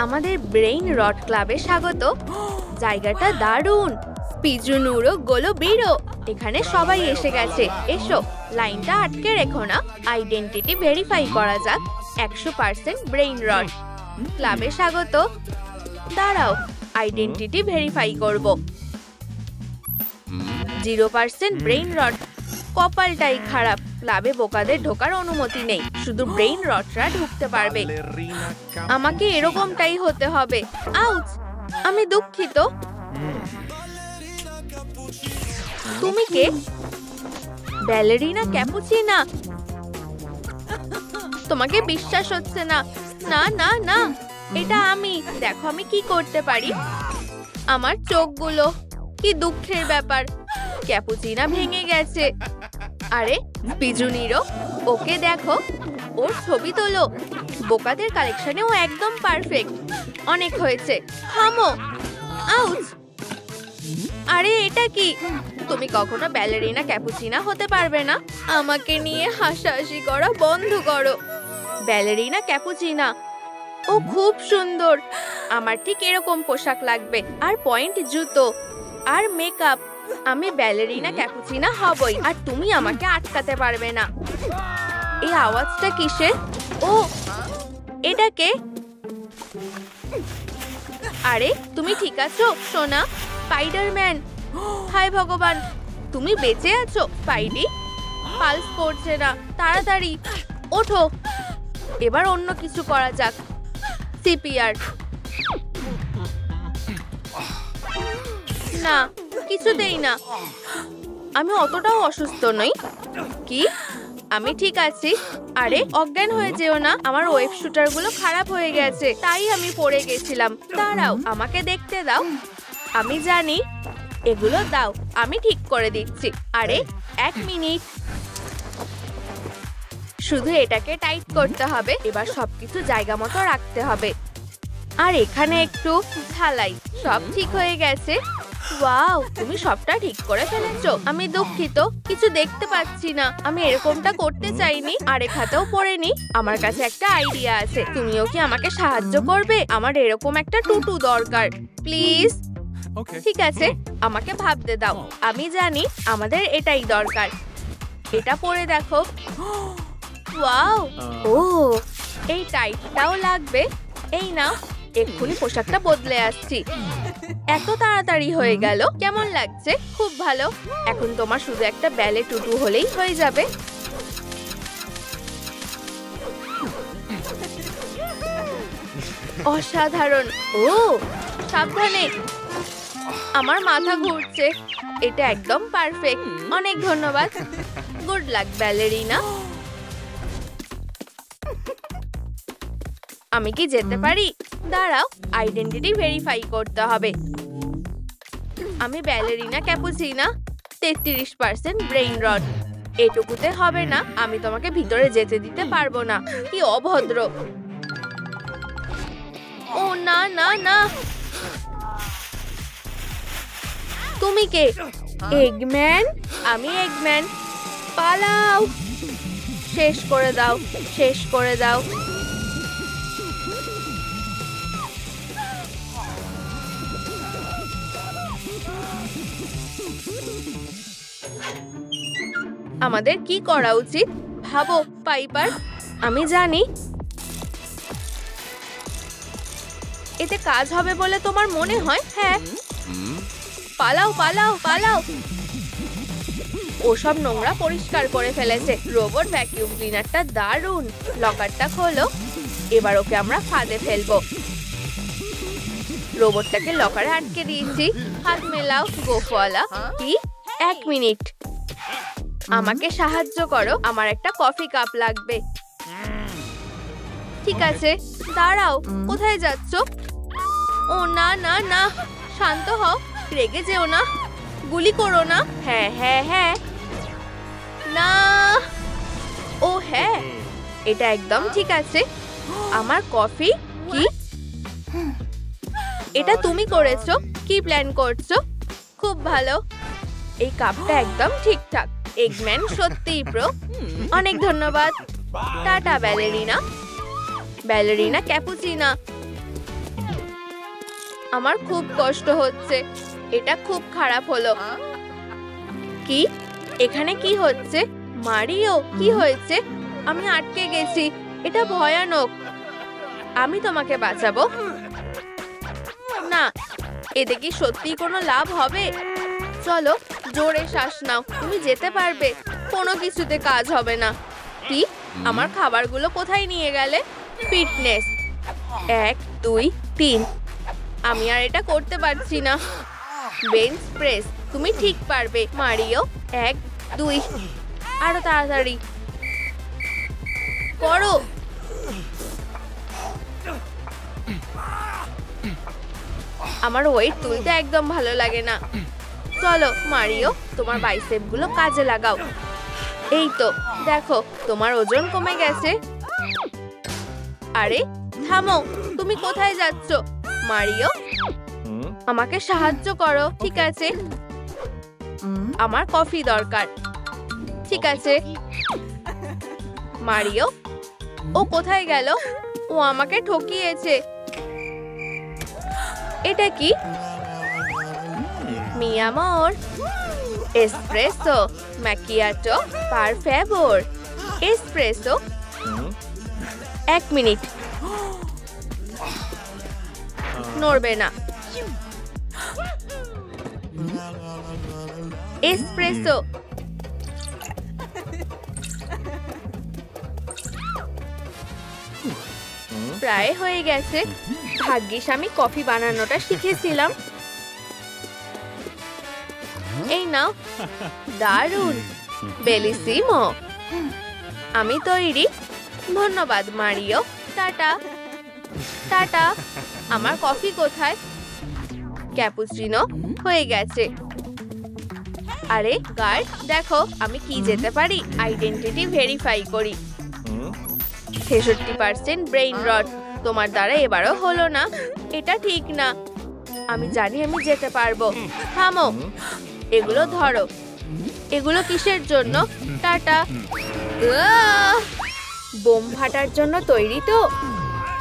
আমাদের brain rot ক্লাবে স্বাগত। জায়গাটা দারুণ। পিজুনুরো গোলো বিরো, এখানে সবাই এসে গেছে। এসো, লাইনটা আটকে রেখো না। আইডেন্টিটি ভেরিফাই করা যাক। 100% ব্রেইন রট ক্লাবে স্বাগত। দাঁড়াও, আইডেন্টিটি ভেরিফাই করব। 0% ব্রেইন রট। কপালটাই খারাপ, ক্লাবে বোকাদের ঢোকার অনুমতি নেই, শুধু ব্রেইন রটরা ঢুকতে পারবে। আমাকে এরকমটাই হতে হবে। আউচ, আমি দুঃখিত। তুমি কে? Ballerina Cappuccina. তোমাকে বিশ্বাস হচ্ছে না। না না না, এটা আমি। দেখো আমি কি করতে পারি। আমার চোখগুলো, কি দুঃখের ব্যাপার। ক্যাপুচিনা ভেঙে গেছে। আরে পিজুনিরো, ওকে দেখো, ওর ছবি তোলো। বোকাদের কালেকশনেও একদম পারফেক্ট। অনেক হয়েছে, থামো। আউচ, আরে এটা কি? তুমি কখনো ব্যালেরিনা ক্যাপুচিনা হতে পারবে না। আমাকে নিয়ে হাসাহাসি করা বন্ধ করো। ব্যালেরিনা ক্যাপুচিনা, ও খুব সুন্দর। আমার ঠিক এরকম পোশাক লাগবে, আর পয়েন্ট জুতো, আর মেকআপ। আমি ব্যালেরিনা ক্যাপুচিনা হবই, আর তুমি আমাকে আটকাতে পারবে না। এই আওয়াজটা কিসের? ও, এটা কে? আরে তুমি ঠিক আছো সোনা? স্পাইডারম্যান। হায় ভগবান, তুমি বেঁচে আছো স্পাইডি? পালস পড়ছে না, তাড়াতাড়ি ওঠো। এবার অন্য কিছু করা যাক। সিপিআর। না, কিছুতেই না। আমি অতটাও অসুস্থ নই। কি? আমি ঠিক আছি। আরে অজ্ঞান হয়ে যেও না, আমার ওয়েব শুটার গুলো খারাপ হয়ে গেছে, তাই আমি পড়ে গেছিলাম। দাঁড়াও, আমাকে দেখতে দাও। আমি জানি। এগুলো দাও, আমি ঠিক করে দিচ্ছি। আরে 1 মিনিট, শুধু এটাকে টাইট করতে হবে। এবার সবকিছু জায়গা মতো রাখতে হবে। আর এখানে একটু ঢালাই। সব ঠিক হয়ে গেছে। ওয়াও, তুমি সবটা ঠিক করে ফেলেছো। আমি দুঃখিত, কিছু দেখতে পাচ্ছি না। আমি এরকমটা করতে চাইনি। আরেক হাতেও পড়েনি। আমার কাছে একটা আইডিয়া আছে। তুমিও কি আমাকে সাহায্য করবে? আমার এরকম একটা টুটু দরকার, প্লিজ। ঠিক আছে, আমাকে ভাবতে দাও। আমি জানি আমাদের এটাই দরকার। এটা পরে দেখো। ওয়াও, ও, এই টাইটটাও লাগবে। এই নাও, এক্ষুনি পোশাকটা বদলে আসছি। এত তাড়াতাড়ি হয়ে গেল। কেমন লাগছে? খুব ভালো। এখন তোমার শুধু একটা ব্যালে টুটু হলেই হয়ে যাবে। অসাধারণ। ও, সাবধানে, আমার মাথা ঘুরছে। এটা একদম পারফেক্ট। অনেক ধন্যবাদ। Good luck ballerina. আমি কি যেতে পারি? দাঁড়াও, আইডেন্টিটি ভেরিফাই করতে হবে। আমি ব্যালেরিনা ক্যাপুচিনা, 33% ব্রেইন রট। এটুকুতে হবে না, আমি তোমাকে ভিতরে যেতে দিতে পারবো না। কি অভদ্র। ও না না না। তুমি কে? এগম্যান। আমি এগম্যান। পালাও। শেষ করে দাও, শেষ করে দাও। আমাদের কি করা উচিত? ভাবো পাইপার। আমি জানি। এতে কাজ হবে বলে তোমার মনে হয়? হ্যাঁ। পালাও পালাও পালাও। ওসব নোংরা পরিষ্কার করে ফেলেছে। রোবট ভ্যাকিউম ক্লিনারটা দারুণ। লকারটা খোলো। এবার ওকে আমরা ফাঁদে ফেলবো। রোবটটাকে লকারে আটকে দিয়েছি। হাত মেলাও গোফওয়ালা। কি? 1 মিনিট, আমাকে সাহায্য করো। আমার একটা কফি কাপ লাগবে। ঠিক আছে, দাঁড়াও। কোথায় যাচ্ছ? ও না না না, শান্ত হও। রেগে যেও না। গুলি করো না। হ্যাঁ হ্যাঁ হ্যাঁ। না, ও হ্যাঁ, এটা একদম ঠিক আছে। আমার কফি? কি? এটা তুমি করেছো? কি প্ল্যান করছো? খুব ভালো। এই কাপটা একদম ঠিকঠাক। এগম্যান সত্যিই প্রো। অনেক ধন্যবাদ। Tata ballerina. Ballerina Cappuccina. আমার খুব কষ্ট হচ্ছে। এটা খুব খারাপ হলো। কি? এখানে কি হচ্ছে? মারিও, কি হয়েছে? আমি আটকে গেছি। এটা ভয়ানক। আমি তোমাকে বাঁচাবো। না, এতে কি সত্যি কোনো লাভ হবে? চলো, জোরে শ্বাস নাও। তুমি যেতে পারবে। কোনো কিছুতে কাজ হবে না। কি? আমার খাবারগুলো কোথায় নিয়ে গেলে? ফিটনেস 1 2 3। আমি আর এটা করতে পারছি না। বেঞ্চ প্রেস তুমি ঠিক পারবে। মারিও 1 2। আরো তাড়াতাড়ি করো। আমার ওয়েট তুলতে একদম ভালো লাগে না। চলো মারিও, তোমার বাইসেপ গুলো কাজে লাগাও। এই তো দেখো, তোমার ওজন কমে গেছে। আরে থামো, তুমি কোথায় যাচ্ছ? মারিও, আমাকে সাহায্য করো। ঠিক আছে, আমার কফি দরকার। ঠিক আছে মারিও, ও কোথায় গেল? ও আমাকে ঠকিয়েছে। এটা কি? মি আমর, এসপ্রেসো ম্যাকিয়াটো পার ফেভর। Espresso 1 minute. নড়বে না। এসপ্রেসো। প্রায় হয়ে গেছে। ভাগ্যিস আমি কফি বানানোটা শিখেছিলাম। এই নাও। দারুণ, বেলিসিমো। আমি তৈরি। ধন্যবাদ মারিও। Tata tata. আমার কফি কোথায়? ক্যাপুচিনো হয়ে গেছে। আরে গার্ড, দেখো আমি কি যেতে পারি। আইডেন্টিটি ভেরিফাই করি। 66% ব্রেইন রট। তোমার দ্বারা এবারও হলো না। এটা ঠিক না। আমি জানি আমি যেতে পারবো। থামো, এগুলো ধরো। এগুলো কিসের জন্য? টাটা। বোম ফাটার জন্য তৈরি তো?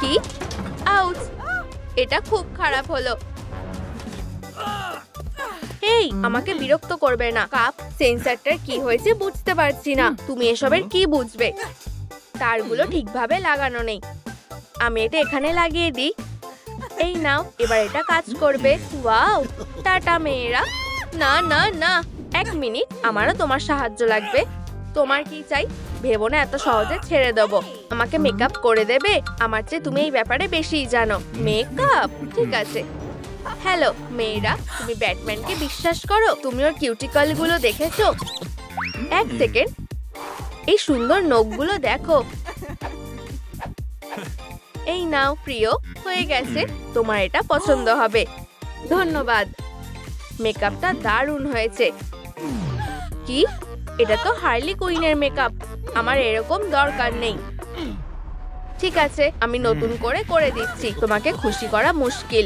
কি? আউচ, এটা খুব খারাপ হলো। এই, আমাকে বিরক্ত করবে না। কাপ, সেন্সরটার কি হয়েছে বুঝতে পারছি না। তুমি এসবের কি বুঝবে? তারগুলো ঠিকভাবে লাগানো নেই। আমি এটা এখানে লাগিয়ে দিই। এই নাও, এবার এটা কাজ করবে। ওয়াও, টাটা মেয়েরা। না না না, 1 মিনিট, আমারও তোমার সাহায্য লাগবে। তোমার কি চাই? ভেবো না এত সহজে ছেড়ে দেবো। আমাকে মেকআপ করে দেবে? আমার চেয়ে তুমি এই ব্যাপারে বেশিই জানো। মেকআপ? ঠিক আছে। হ্যালো মেয়েরা, তুমি ব্যাটম্যানকে বিশ্বাস করো? তুমি ওর কিউটিকল গুলো দেখেছো? 1 সেকেন্ড, এই সুন্দর নখগুলো দেখো। এই নাও প্রিয়, হয়ে গেছে। তোমার এটা পছন্দ হবে। ধন্যবাদ। মেকআপটা দারুণ হয়েছে। কি? এটা তো হার্লি কুইনের মেকআপ। আমার এরকম দরকার নেই। ঠিক আছে, আমি নতুন করে দিচ্ছি। তোমাকে খুশি করা মুশকিল।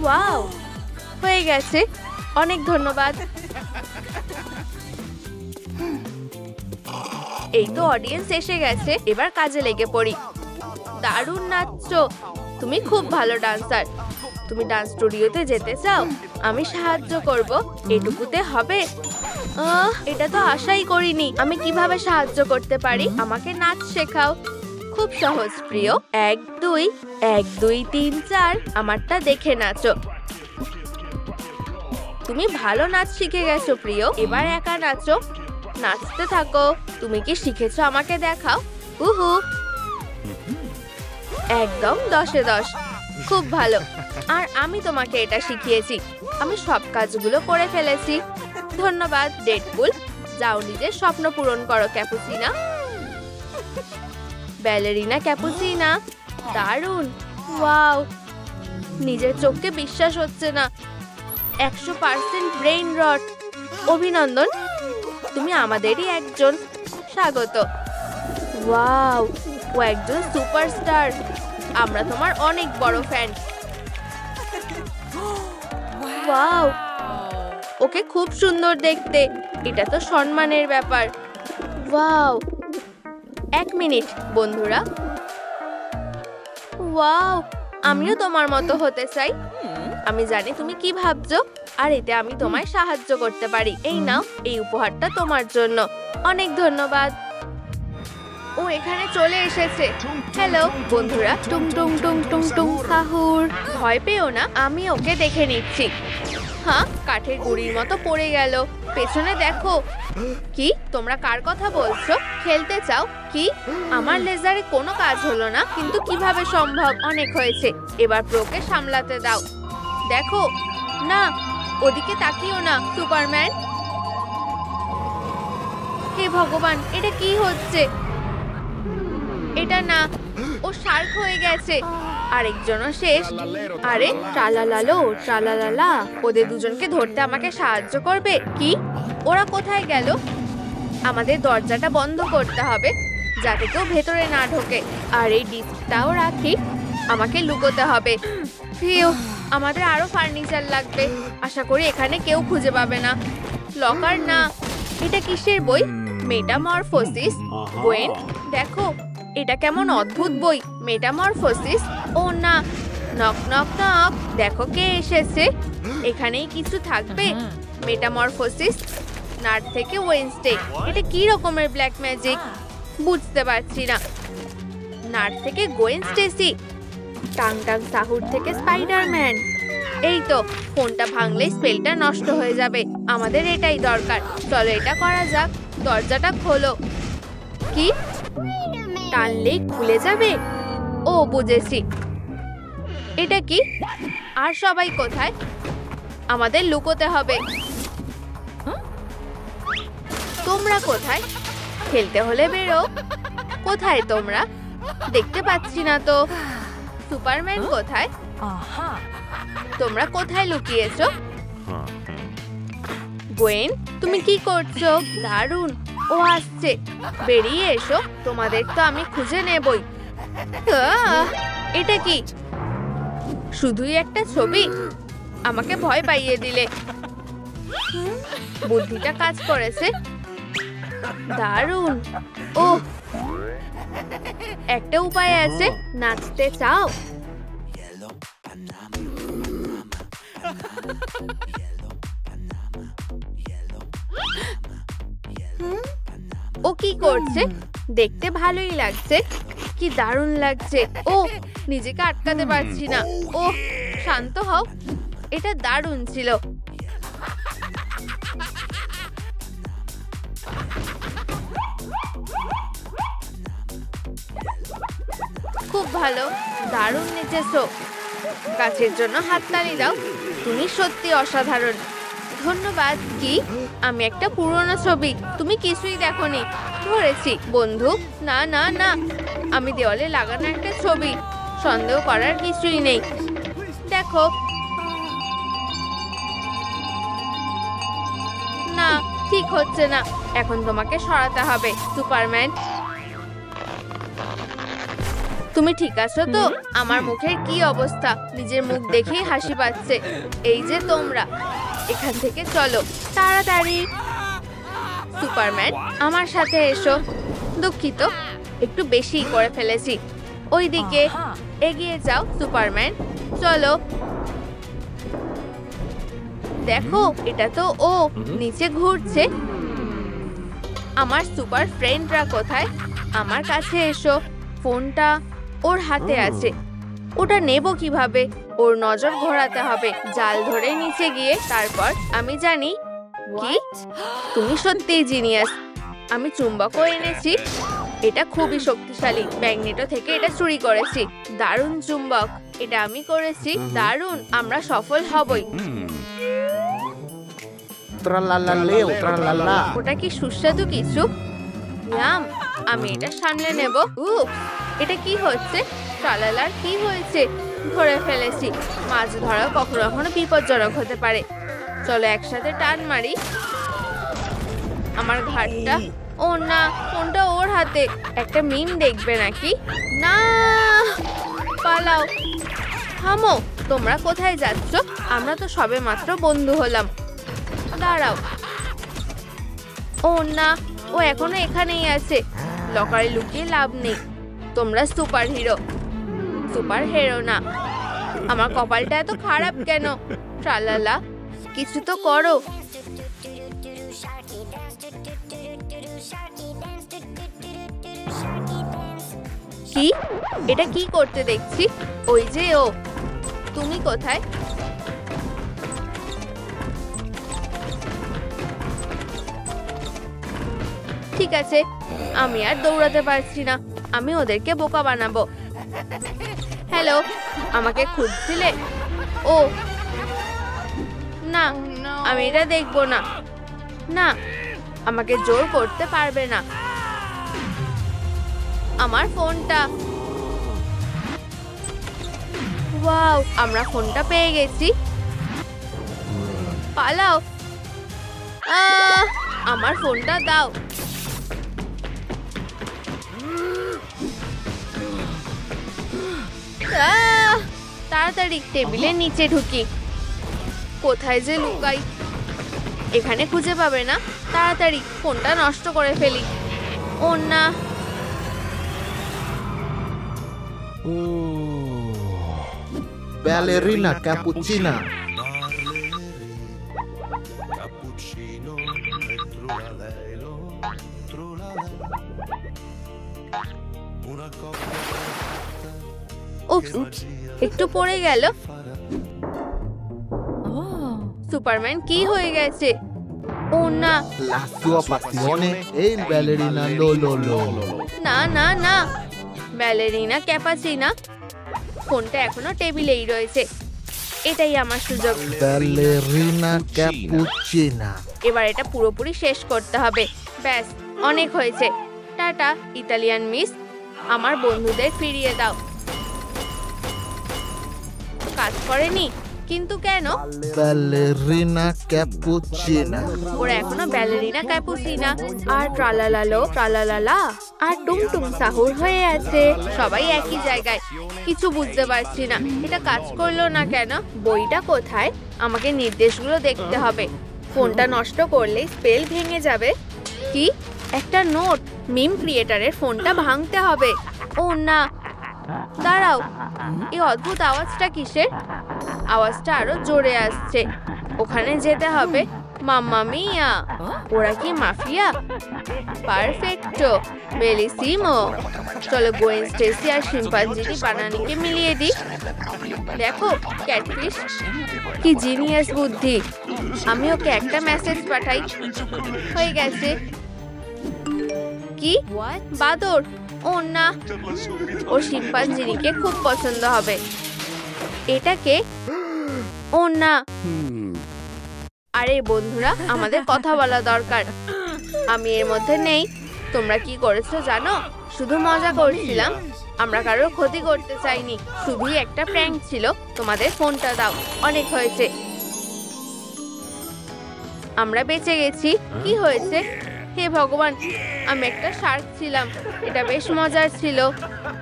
ওয়াও, হয়ে গেছে। অনেক ধন্যবাদ। এই তো অডিয়েন্স এসে গেছে। এবার কাজে লেগে পড়ি। দারুণ নাচছো। তুমি খুব ভালো ডান্সার। তুমি ডান্স স্টুডিওতে যেতে চাও? আমি সাহায্য করব। এটুকুতে হবে? এটা তো আশাই করিনি। আমি কিভাবে সাহায্য করতে পারি? আমাকে নাচ শেখাও। খুব সহজ প্রিয়। 1 2 1 2 3 4। আমারটা দেখে নাচো। তুমি ভালো নাচ শিখে গেছো প্রিয়। এবার একা নাচো। নাচতে থাকো। তুমি কি শিখেছো আমাকে দেখাও। উহু, একদম 10-এ 10। খুব ভালো। আর আমি তোমাকে এটা শিখিয়েছি। আমি সব কাজগুলো করে ফেলেছি। ধন্যবাদ ডেডপুল। যাও নিজের স্বপ্ন পূরণ করো ক্যাপুচিনা। Ballerina Cappuccina. দারুণ। ওয়াও, নিজের চোখকে বিশ্বাস হচ্ছে না। 100% ব্রেইন রট। অভিনন্দন, তুমি আমাদেরই একজন। স্বাগত। ওয়াও, ও একজন সুপারস্টার। আমরা তোমার অনেক বড় ফ্যান। ওয়াও, ওকে খুব সুন্দর দেখতে। এটা তো সম্মানের ব্যাপার। ওয়াও, 1 মিনিট বন্ধুরা। ওয়াও, আমিও তোমার মতো হতে চাই। আমি জানি তুমি কি ভাবছো, আর এতে আমি তোমায় সাহায্য করতে পারি। এই নাও, এই উপহারটা তোমার জন্য। অনেক ধন্যবাদ। ও এখানে চলে এসেছে। হ্যালো বন্ধুরা, টুং টুং টুং টুং টুং সাহুর। ভয় পেও না, আমি ওকে দেখে নিচ্ছি। হ্যাঁ, কাঠের গুঁড়ির মতো পড়ে গেল। পেছনে দেখো। কি তোমরা কার কথা বলছো? খেলতে চাও কি? আমার লেজারে কোনো কাজ হলো না, কিন্তু কিভাবে সম্ভব? অনেক হয়েছে, এবার প্রোকে সামলাতে দাও। দেখো না, ওদিকে তাকিও না সুপারম্যান। হে ভগবান, এটা কি হচ্ছে? এটা না, ও শার্ক হয়ে গেছে। আরেকজনও শেষ। আরে ট্রালালালো ট্রালালালা, ওদের দুজনকে ধরতে আমাকে সাহায্য করবে কি? ওরা কোথায় গেল? আমাদের দরজাটা বন্ধ করতে হবে যাতে কেউ ভেতরে না ঢোকে। আর এই ডিস্কটাও রাখি, আমাকে লুকোতে হবে। ফিউ, আমাদের আরো ফার্নিচার লাগবে। আশা করি এখানে কেউ খুঁজে পাবে না। লকার না, এটা কিসের বই? মেটামরফোসিস। গোয়েন, দেখো এটা কেমন অদ্ভুত বই। মেটামরফোসিস। ও না, নক নক নক, দেখো কে এসেছে। এখানেই কিছু থাকবে। মেটামরফোসিস, নাট থেকে ওয়েনসডে। এটা কি রকমের ব্ল্যাক ম্যাজিক? বুঝতে পারছি না। নাট থেকে গোয়েন স্টেসি, টাং টাং সাহুর থেকে স্পাইডারম্যান। এই তো, ফোনটা ভাঙলেই স্পেলটা নষ্ট হয়ে যাবে। আমাদের এটাই দরকার। চলো এটা করা যাক। দরজাটা খোলো। কি? টানলেই খুলে যাবে? ও বুঝেছি। এটা কি? আর সবাই কোথায়? আমাদের লুকোতে হবে। তোমরা কোথায়? খেলতে হলে বেরো। কোথায় তোমরা? দেখতে পাচ্ছি না তো। সুপারম্যান কোথায়? তোমরা কোথায় লুকিয়েছো? গোয়েন, তুমি কি করছো? দারুণ, ও আসছে। বেরিয়ে এসো, তোমাদের তো আমি খুঁজে নেবই। এটা কি? শুধুই একটা ছবি? আমাকে ভয় পাইয়ে দিলে। বুদ্ধিটা কাজ করেছে। দারুণ। ও, একটা উপায় আছে। নাচতে চাও? ও কি করছে? দেখতে ভালোই লাগছে। কি দারুণ লাগছে। ও, নিজেকে আটকাতে পারছি না। ও, শান্ত হও। এটা দারুণ ছিল। খুব ভালো, দারুণ নেচেছো। গাছের জন্য হাততালি দাও। তুমি সত্যি অসাধারণ। ধন্যবাদ। কি? আমি একটা পুরনো ছবি। তুমি কিছুই দেখোনি। ধরেছি বন্ধু। না না না, আমি দেওয়ালে লাগানো একটা ছবি। সন্দেহ করার কিছুই নেই। দেখো না, ঠিক হচ্ছে না। এখন তোমাকে সরাতে হবে সুপারম্যান। তুমি ঠিক আছো তো? আমার মুখের কি অবস্থা? নিজের মুখ দেখেই হাসি পাচ্ছে। এই যে তোমরা, এখান থেকে চলো তাড়াতাড়ি। সুপারম্যান, আমার সাথে এসো। দুঃখিত, একটু বেশি করে ফেলেছি। ওইদিকে এগিয়ে যাও সুপারম্যান। চলো। দেখো, এটা তো ও নিচে ঘুরছে। আমার সুপার ফ্রেন্ডরা কোথায়? আমার কাছে এসো। ফোনটা ওর হাতে আছে। ওটা নেব কিভাবে? ওর নজর ঘোরাতে হবে জাল ধরে নিচে গিয়ে। তারপর আমি জানি। কি? তুমি সত্যিই জিনিয়াস। আমি চুম্বকও এনেছি। এটা খুবই শক্তিশালী। ম্যাগনেটো থেকে এটা চুরি করেছি। দারুণ চুম্বক। এটা আমি করেছি। দারুণ, আমরা সফল হবই। ওটা কি সুস্বাদু কিছু? ইয়াম, আমি এটা সামলে নেব। এটা কি হচ্ছে? ট্রালালার কি হয়েছে? ধরে ফেলেছি। মাছ ধরা কখনো কখনো বিপজ্জনক হতে পারে। চলো একসাথে টান মারি। আমার ঘাটটা। ও না, ফোনটা ওর হাতে। একটা মিম দেখবে নাকি? না, পালাও। থামো। তোমরা কোথায় যাচ্ছ? আমরা তো সবে মাত্র বন্ধু হলাম। দাঁড়াও। ও না, ও এখনো এখানেই আছে। লকারে লুকিয়ে লাভ নেই। তোমরা সুপার হিরো। সুপার হিরো না। আমার কপালটা এত খারাপ কেন? ট্রালালা, কিছু তো করো। কি? এটা কি করতে দেখছি? ওই যে ও। তুমি কোথায়? ঠিক আছে, আমি আর দৌড়াতে পারছি না। আমি ওদেরকে বোকা বানাবো। হ্যালো, আমাকে খুঁজছিলে? ও না, আমি এটা দেখবো না। না, আমাকে জোর করতে পারবে না। আমার ফোনটা। ওয়াও, আমরা ফোনটা পেয়ে গেছি। পালাও। আমার ফোনটা দাও। তাড়াতাড়ি টেবিলের নিচে ঢুকি। কোথায় যে লুকাই? এখানে খুঁজে পাবে না। তাড়াতাড়ি ফোনটা নষ্ট করে ফেলি। ও না, ব্যালেরিনা ক্যাপুচিনা। উপস, একটু পড়ে গেল। সুপারম্যান কি হয়ে গেছে? ও না, La sua passione è il ballerina Lololo. না না না, ব্যালেরিনা ক্যাপাচিনা। ফোনটা এখনো টেবিলেই রয়েছে। এটাই আমার সুযোগ। Ballerina cappuccina. এবার এটা পুরোপুরি শেষ করতে হবে। ব্যাস, অনেক হয়েছে। Tata Italian miss. আমার বন্ধুদের ফিরিয়ে দাও। কাজ করেনি? কিন্তু কেন? Ballerina cappuccina. ওরা এখনো ব্যালেরিনা ক্যাপুচিনা আর ট্রালালালো ট্রালালালা আর টুমটুম সাহুর হয়ে আছে। সবাই একই জায়গায়। কিছু বুঝতে পারছি না, এটা কাজ করলো না কেন? বইটা কোথায়? আমাকে নির্দেশগুলো দেখতে হবে। ফোনটা নষ্ট করলে স্পেল ভেঙে যাবে। কি? একটা নোট। মিম ক্রিয়েটারের ফোনটা ভাঙতে হবে। ও না, দাঁড়াও, এই অদ্ভুত আওয়াজটা কিসের? আওয়াজটা আরো জোরে আসছে। ওখানে যেতে হবে। মাম্মা মিয়া, ওরা কি মাফিয়া? পারফেক্টো, বেলিসিমো। চলো গোয়েন স্টেসি আর শিম্পাঞ্জিনি বানানিকে মিলিয়ে দিই। দেখো, ক্যাটফিশ কি জিনিয়াস বুদ্ধি। আমি ওকে একটা মেসেজ পাঠাই। হয়ে গেছে। কি? বাদর? ও না, ও শিম্পাঞ্জিনিকে খুব পছন্দ হবে। এটাকে? ও না। আরে বন্ধুরা, আমাদের কথা বলা দরকার। আমি এর মধ্যে নেই। তোমরা কি করেছো জানো? শুধু মজা করছিলাম। আমরা কারোর ক্ষতি করতে চাইনি। শুধুই একটা প্র্যাঙ্ক ছিল। তোমাদের ফোনটা দাও। অনেক হয়েছে। আমরা বেঁচে গেছি। কি হয়েছে? হে ভগবান, আমি একটা শার্ক ছিলাম। এটা বেশ মজার ছিল।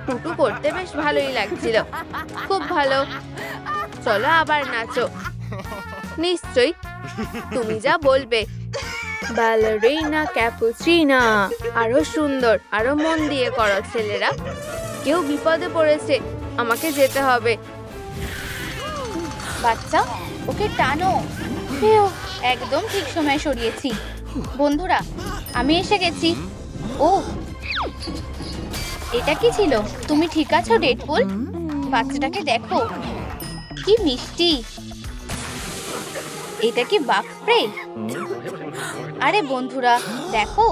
টুটু করতে বেশ ভালোই লাগছিল। খুব ভালো। চলো আবার নাচো। নিশ্চয়ই, তুমি যা বলবে। Ballerina Cappuccina. আরো সুন্দর, আরো মন দিয়ে করো ছেলেরা। কেউ বিপদে পড়েছে, আমাকে যেতে হবে। বাচ্চা, ওকে টানো। একদম ঠিক সময় সরিয়েছি। বন্ধুরা, আমি এসে গেছি। ও, এটা কি ছিল? তুমি ঠিক আছো ডেডপুল? বাচ্চাটাকে দেখো, কি মিষ্টি। এটা কি বাগ স্প্রে? আরে বন্ধুরা, দেখো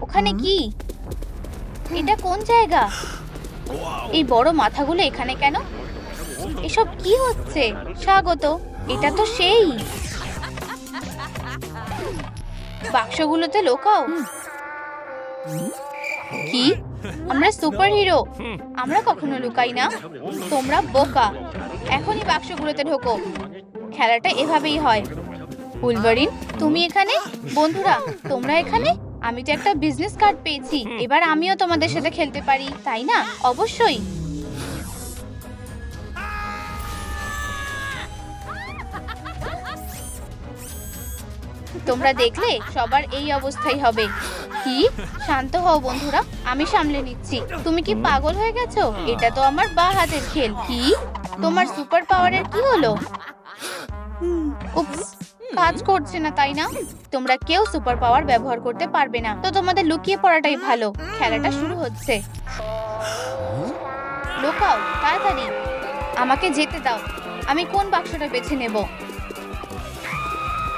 ওখানে কি? এটা কোন জায়গা? এই বড় মাথাগুলো এখানে কেন? এসব কি হচ্ছে? স্বাগত, এটা তো সেই বাক্সগুলোতে লোকাও। কি? আমরা সুপার হিরো? আমরা কখনো লুকাই না। তোমরা বোকা। এখনই বাক্সগুলোতে ঢোকো। খেলাটা এভাবেই হয়। উলভারিন, তুমি এখানে? বন্ধুরা, তোমরা এখানে? আমি তো একটা বিজনেস কার্ড পেয়েছি। এবার আমিও তোমাদের সাথে খেলতে পারি, তাই না? অবশ্যই। তোমরা দেখলে সবার এই অবস্থাই হবে। কি? শান্ত হও বন্ধুরা, আমি সামলে নিচ্ছি। তুমি কি পাগল হয়ে গেছো? এটা তো আমার বাঁ হাতের খেল। কি? তোমার সুপার পাওয়ারের কি হলো? উপস, কাজ করছে না তাই না? তোমরা কেউ সুপার পাওয়ার ব্যবহার করতে পারবে না, তো তোমাদের লুকিয়ে পড়াটাই ভালো। খেলাটা শুরু হচ্ছে। লুকাও তাড়াতাড়ি, আমাকে যেতে দাও। আমি কোন বাক্সটা বেছে নেব?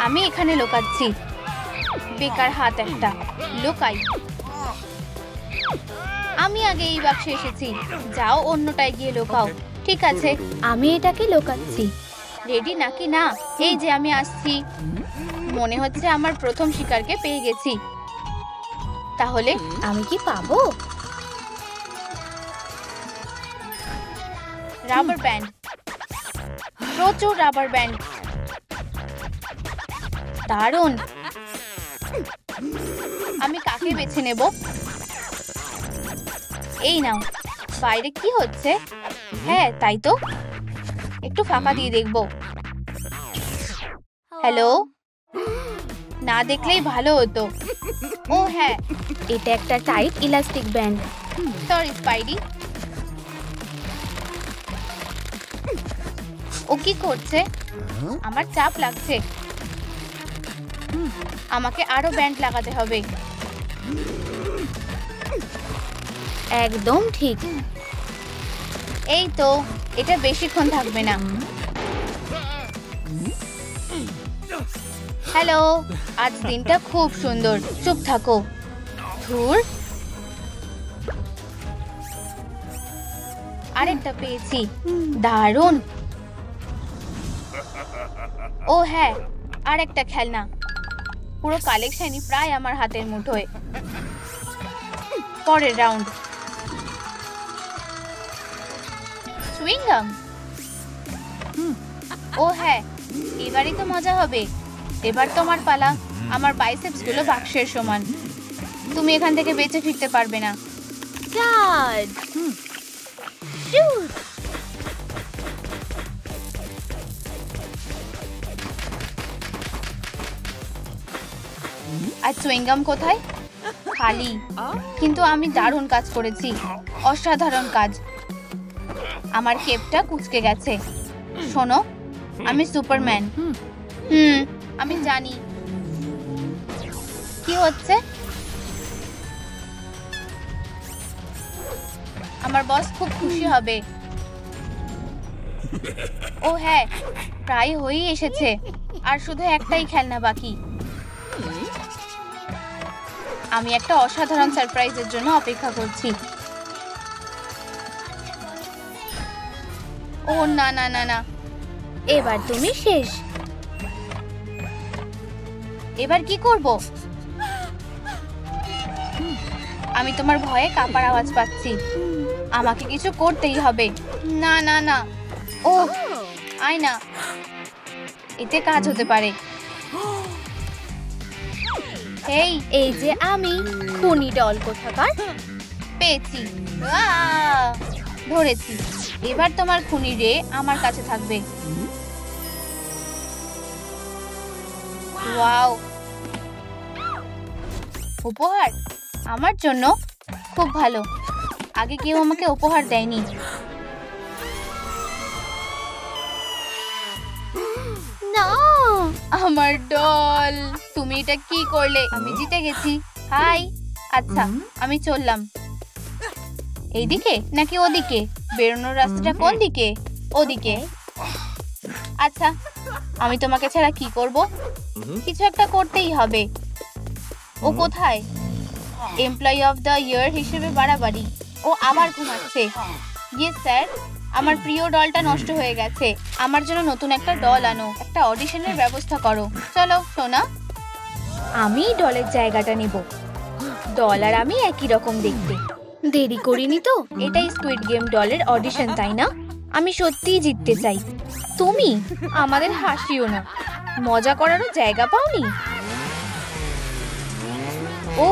আমি এখানে লুকাচ্ছি। বেকার হাত একটা, লুকাই। আমি আগে এই বাক্সে এসেছি, যাও অন্যটায় গিয়ে লুকাও। ঠিক আছে, আমি এটাকে লুকাচ্ছি। রেডি নাকি না? এই যে আমি আসছি। মনে হচ্ছে আমার প্রথম শিকারকে পেয়ে গেছি। তাহলে আমি কি পাবো? রাবার ব্যান্ড, প্রচুর রাবার ব্যান্ড। দারুণ। আমি কাকে বেছে নেব? এই নাও। বাইরে কি হচ্ছে? হ্যাঁ তাই তো, একটু ফাঁকা দিয়ে দেখব। হ্যালো? না দেখলেই ভালো হতো। ও হ্যাঁ, এটা একটা tight elastic band. Sorry Spidey. ও কি করছে? আমার চাপ লাগছে। আমাকে আরো ব্যান্ড লাগাতে হবে। একদম ঠিক। এই তো, এটা বেশিক্ষণ থাকবে না। হ্যালো, আজ দিনটা খুব সুন্দর। চুপ থাকো। ধুর, আরেকটা পেয়েছি। দারুণ। ও হ্যাঁ, আরেকটা খেলনা। পুরো কালেকশনই প্রায় আমার হাতের মুঠোয়। পরের রাউন্ড। সুইংগাম। ও হ্যাঁ, এবারই তো মজা হবে। এবার তোমার পালা। আমার বাইসেপস গুলো বাক্সের সমান। তুমি এখান থেকে বেঁচে ফিরতে পারবে না। আর চুইংগাম কোথায়? খালি। কিন্তু আমি দারুণ কাজ করেছি, অসাধারণ কাজ। আমার কেপটা কুঁচকে গেছে। শোনো, আমি সুপারম্যান। আমি জানি। কি হচ্ছে? আমার বস খুব খুশি হবে। ও হ্যাঁ, প্রায় হয়েই এসেছে। আর শুধু একটাই খেলনা বাকি। আমি একটা অসাধারণ সারপ্রাইজের জন্য অপেক্ষা করছি। ও না না না না, এবার তুমি শেষ। এবার কি করব? আমি তোমার ভয়ে কাঁপার আওয়াজ পাচ্ছি। আমাকে কিছু করতেই হবে। না না না, ও আয় না, এতে কাজ হতে পারে। এই যে আমি, খুনি ডল কোথাকার। পেয়েছি, ধরেছি। এবার তোমার খুনি রে আমার কাছে থাকবে। ওয়াও, উপহার আমার জন্য? খুব ভালো। আগে কেউ আমাকে উপহার দেয়নি। না, আমার ডল। তুমি এটা কি করলে? আমি জিতে গেছি। হাই। আচ্ছা, আমি চললাম। এইদিকে নাকি ওদিকে? বেরোনোর রাস্তাটা কোন দিকে? ওদিকে। আচ্ছা, আমি তোমাকে ছাড়া কি করব? কিছু একটা করতেই হবে। ও কোথায়? এমপ্লয়ি অফ দ্য ইয়ার হিসেবে বাড়াবাড়ি। ও আবার ঘুমাচ্ছে। ইয়েস স্যার, আমার প্রিয় ডলটা নষ্ট হয়ে গেছে। আমার জন্য নতুন একটা ডল আনো। একটা অডিশনের ব্যবস্থা করো। চলো সোনা। আমি ডলের জায়গাটা নেব। ডল আর আমি একই রকম দেখতে। দেরি করিনি তো? এটাই স্কুইড গেম ডলের অডিশন, তাই না? আমি সত্যিই জিততে চাই। তুমি আমাদের হাসিও না। মজা করারও জায়গা পাওনি। ও,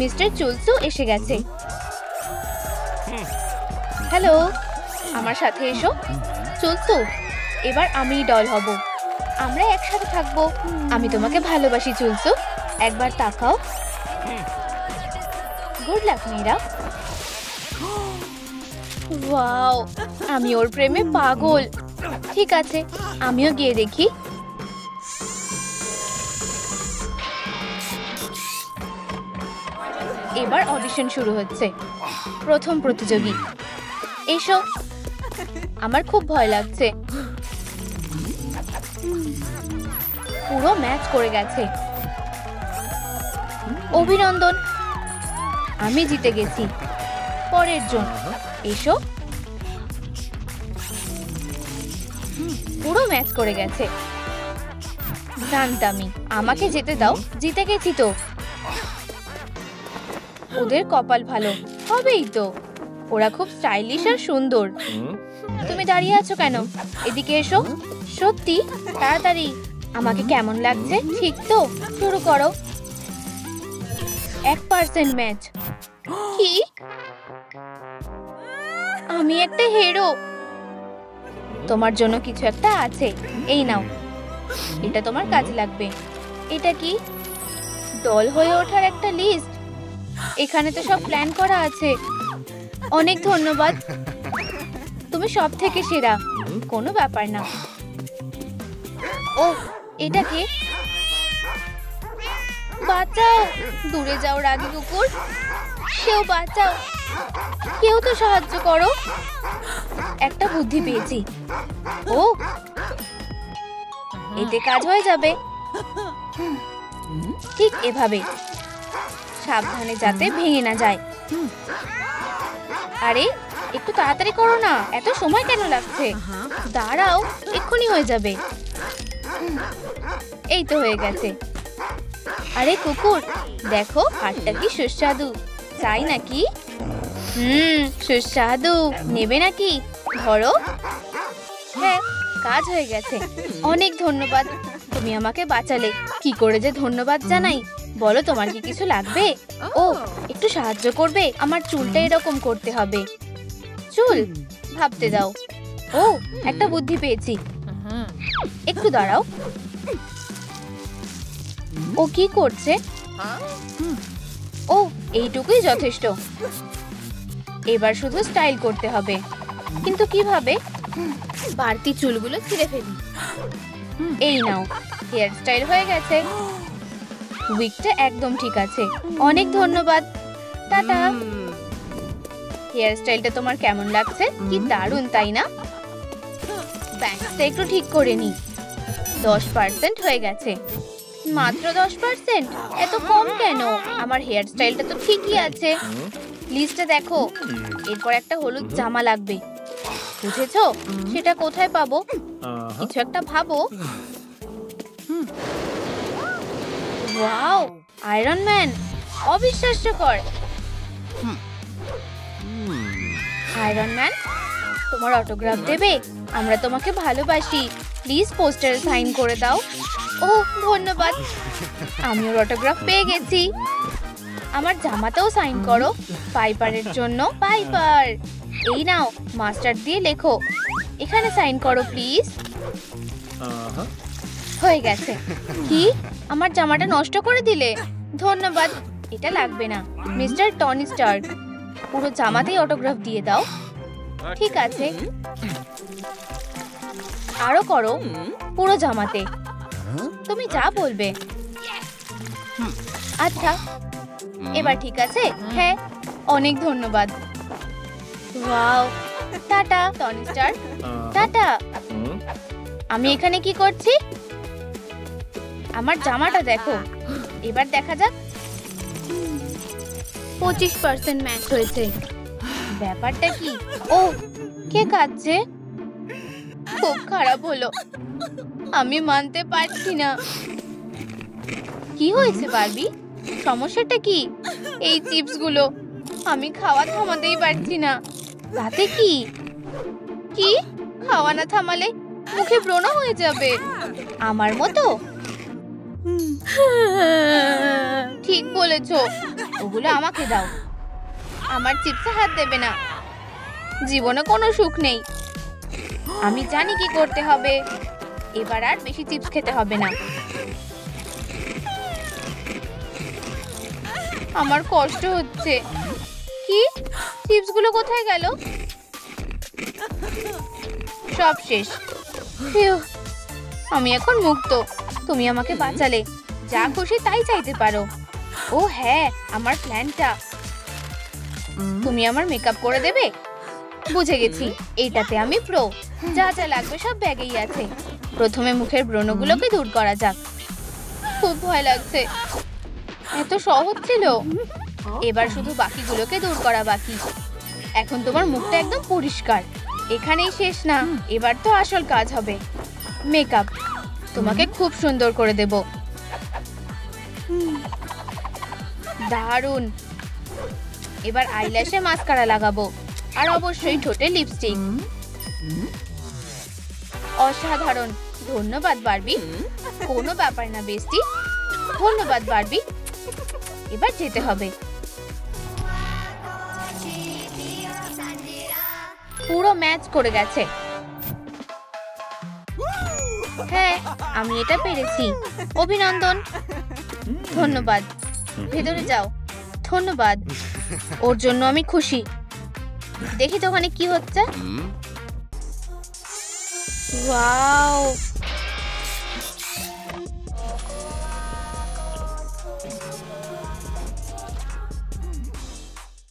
মিস্টার চুলসু এসে গেছে। হ্যালো, আমার সাথে এসো। চুলসু, এবার আমি ডল হব। আমরা একসাথে থাকবো। আমি তোমাকে ভালোবাসি চুলসু। একবার তাকাও। গুড লাক মেয়েরা। ওয়াও, আমি ওর প্রেমে পাগল। ঠিক আছে, আমিও গিয়ে দেখি। এবার অডিশন শুরু হচ্ছে। প্রথম প্রতিযোগী, এসো। আমার খুব ভয় লাগছে। পুরো ম্যাচ করে গেছে। অভিনন্দন, আমি জিতে গেছি। পরের জন, এসো। পুরো ম্যাচ করে গেছে। জানতামই, আমাকে যেতে দাও, জিতে গেছি তো। ওদের কপাল ভালো, হবেই তো। ওরা খুব স্টাইলিশ আর সুন্দর। তুমি দাঁড়িয়ে আছো কেন? এদিকে এসো। সত্যি, তাড়াতাড়ি। আমাকে কেমন লাগছে? ঠিক তো, শুরু করো। 1% ম্যাচ। কি? আমি একটা হিরো। তোমার জন্য কিছু একটা আছে, এই নাও। এটা তোমার কাজে লাগবে। এটা কি? দল হয়ে ওঠার একটা লিস্ট। এখানে তো সব প্ল্যান করা আছে। অনেক ধন্যবাদ, তুমি সব থেকে সেরা। কোনো ব্যাপার না। ও, এটা কে? বাঁচাও, দূরে যাও রাগী কুকুর। কেউ বাঁচাও, কেউ তো সাহায্য করো। একটা বুদ্ধি পেয়েছি। ও, এতে কাজ হয়ে যাবে। ঠিক এভাবে, সাবধানে যাতে ভেঙে না যায়। আরে, একটু তাড়াতাড়ি করো না, এত সময় কেন লাগছে? দাঁড়াও, এক্ষুনি হয়ে যাবে। এই তো হয়ে গেছে। আরে কুকুর, দেখো হাটটা কি সুস্বাদু, চাই নাকি? সুস্বাদু, নেবে নাকি? ধরো। হ্যাঁ, কাজ হয়ে গেছে। অনেক ধন্যবাদ, তুমি আমাকে বাঁচালে। কি করে যে ধন্যবাদ জানাই। বলো, তোমার কি কিছু লাগবে? ও, একটু সাহায্য করবে? আমার চুলটা এরকম করতে হবে। চুল? ভাবতে দাও। ও, একটা বুদ্ধি পেয়েছি। একটু দাঁড়াও। ও কি করছে? ও, এইটুকুই যথেষ্ট। এবার শুধু স্টাইল করতে হবে। কিন্তু কিভাবে? বাড়তি চুলগুলো ছিঁড়ে ফেলি। এই নাও, হেয়ার স্টাইল হয়ে গেছে। উইকটা একদম ঠিক আছে। অনেক ধন্যবাদ, টাটা। হেয়ার স্টাইলটা তোমার কেমন লাগছে? কি দারুণ, তাই না? ব্যাংকটা একটু ঠিক করে নি। 10% হয়ে গেছে। মাত্র 10%? এত কম কেন? আমার হেয়ার স্টাইলটা তো ঠিকই আছে। লিস্টে দেখো। এরপর একটা হলুদ জামা লাগবে, বুঝেছো? সেটা কোথায় পাবো? কিছু একটা ভাবো। ওয়াও, আয়রন ম্যান, অবিশ্বাস্যকর। আয়রন ম্যান, তোমার অটোগ্রাফ দেবে? আমরা তোমাকে ভালোবাসি। প্লিজ পোস্টারে সাইন করে দাও। ও, ধন্যবাদ, আমি ওর অটোগ্রাফ পেয়ে গেছি। আমার জামাতেও সাইন করো, পাইপারের জন্য। পাইপার, এই নাও, মাস্টার দিয়ে লেখো। এখানে সাইন করো প্লিজ। হয়ে গেছে। কি? আমার জামাটা নষ্ট করে দিলে? ধন্যবাদ, এটা লাগবে না। মিস্টার টনি স্টার্ক, পুরো জামাতেই অটোগ্রাফ দিয়ে দাও। ঠিক আছে, আরো করো, পুরো জামাতে। তুমি যা বলবে। আচ্ছা, এবার ঠিক আছে? হ্যাঁ, অনেক ধন্যবাদ। Wow, tata Tony Stark, tata. আমি এখানে কি করছি? আমার জামাটা দেখো। এবার দেখা যাক। 25% ম্যাচ হয়েছে। ব্যাপারটা কি? ও, কে কাঁদছে? খুব খারাপ হলো, আমি মানতে পারছি না। কি হয়েছে বারবি? সমস্যাটা কি? এই চিপস গুলো আমি খাওয়া থামাতেই পারছি না। তাতে কি? কি? খাওয়া না থামালে মুখে ব্রণ হয়ে যাবে আমার মতো। ঠিক বলেছো, ওগুলো আমাকে দাও। আমার চিপসে হাত দেবে না। জীবনে কোনো সুখ নেই। আমি জানি কি করতে হবে। এবার আর বেশি চিপস খেতে হবে না। আমার কষ্ট হচ্ছে। কি, চিপসগুলো কোথায় গেল? সব শেষ। ফিউ, আমি এখন মুক্ত। তুমি আমাকে বাঁচালে। যা খুশি তাই চাইতে পারো। ও হ্যাঁ, আমার প্ল্যানটা। তুমি আমার মেকআপ করে দেবে? বুঝে গেছি, এইটাতে আমি প্রো। যা যা লাগবে সব ব্যাগেই আছে। প্রথমে মুখের ব্রণগুলোকে দূর করা যাক। খুব ভয় লাগছে। এত সহজ ছিল। এবার শুধু বাকিগুলোকে দূর করা বাকি। এখন তোমার মুখটা একদম পরিষ্কার। এখানেই শেষ না, এবার তো আসল কাজ হবে। মেকআপ তোমাকে খুব সুন্দর করে দেব। দারুণ। এবার আইল্যাশে মাস্কারা লাগাবো, আর অবশ্যই ঠোঁটে লিপস্টিক। অসাধারণ। ধন্যবাদ বারবি। কোনো ব্যাপার না বেস্টি। ধন্যবাদ বারবি। এবার যেতে হবে। পুরো ম্যাচ করে গেছে। হ্যাঁ, আমি এটা পেরেছি। অভিনন্দন। ধন্যবাদ। ভেতরে যাও। ধন্যবাদ। ওর জন্য আমি খুশি। দেখি তো ওখানে কি হচ্ছে। ওয়াও,